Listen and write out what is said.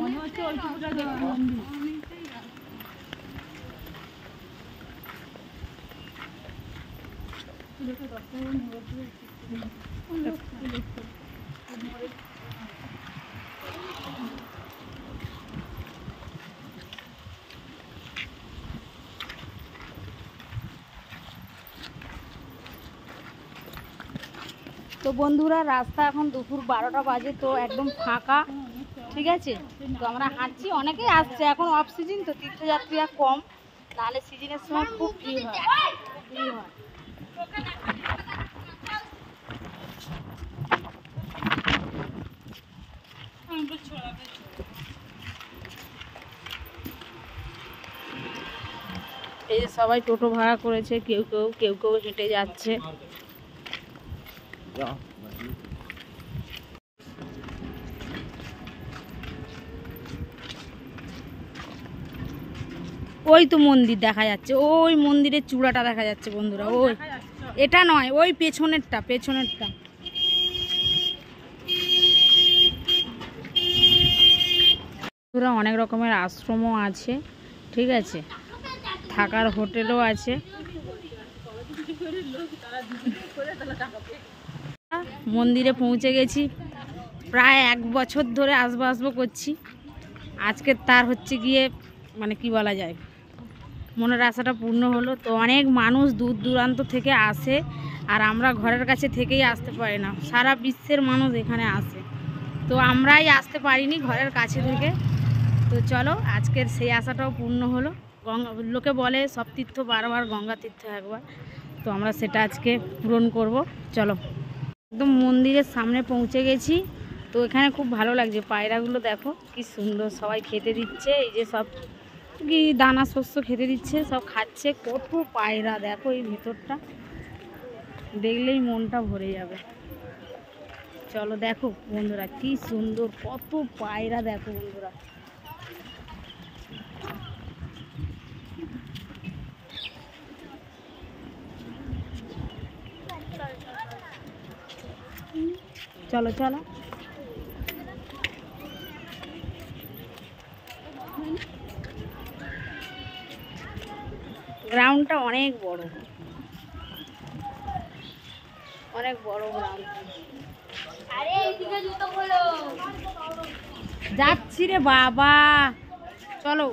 মনে হচ্ছে ওইটুকুটা দেখে মন্দির। তো বন্ধুরা রাস্তা এখন দুপুর 12টা বাজে, তো একদম ফাঁকা, ঠিক আছে। তো আমরা হাঁটছি, অনেকেই আসছে, এখন অফ সিজন তো তীর্থযাত্রীরা কম, নাহলে সিজনের সময় খুব ভিড় হয়। এই যে সবাই টোটো ভাড়া করেছে, কেউ কেউ হেঁটে যাচ্ছে। ওই তো মন্দির দেখা যাচ্ছে, ওই মন্দিরের চূড়াটা দেখা যাচ্ছে বন্ধুরা, ওই এটা নয়, ওই পেছনেরটা। অনেক রকমের আশ্রমও আছে, ঠিক আছে, থাকার হোটেলও আছে। মন্দিরে পৌঁছে গেছি, প্রায় 1 বছর ধরে আসবো করছি, আজকে তার হচ্ছে গিয়ে মানে কি বলা যায়, মনের আশাটা পূর্ণ হলো। তো অনেক মানুষ দূর দূরান্ত থেকে আসে, আর আমরা ঘরের কাছে থেকেই আসতে পারি না, সারা বিশ্বের মানুষ এখানে আসে, তো আমরাই আসতে পারিনি ঘরের কাছে থেকে। তো চলো আজকের সেই আশাটাও পূর্ণ হলো। লোকে বলে সব তীর্থ বারবার, গঙ্গা তীর্থ একবার, তো আমরা সেটা আজকে পূরণ করব। চলো, একদম মন্দিরের সামনে পৌঁছে গেছি। তো এখানে খুব ভালো লাগছে, পায়রাগুলো দেখো কি সুন্দর, সবাই খেতে দিচ্ছে, এই যে সব কি দানা শস্য খেতে দিচ্ছে, সব খাচ্ছে। কত পায়রা দেখো, এই ভেতরটা দেখলেই মনটা ভরে যাবে। চলো দেখো বন্ধুরা কি সুন্দর, কত পায়রা দেখো বন্ধুরা। চলো চলো, গ্রাউন্ডটা অনেক বড় গ্রাউন্ড। যাচ্ছি রে বাবা, চলো।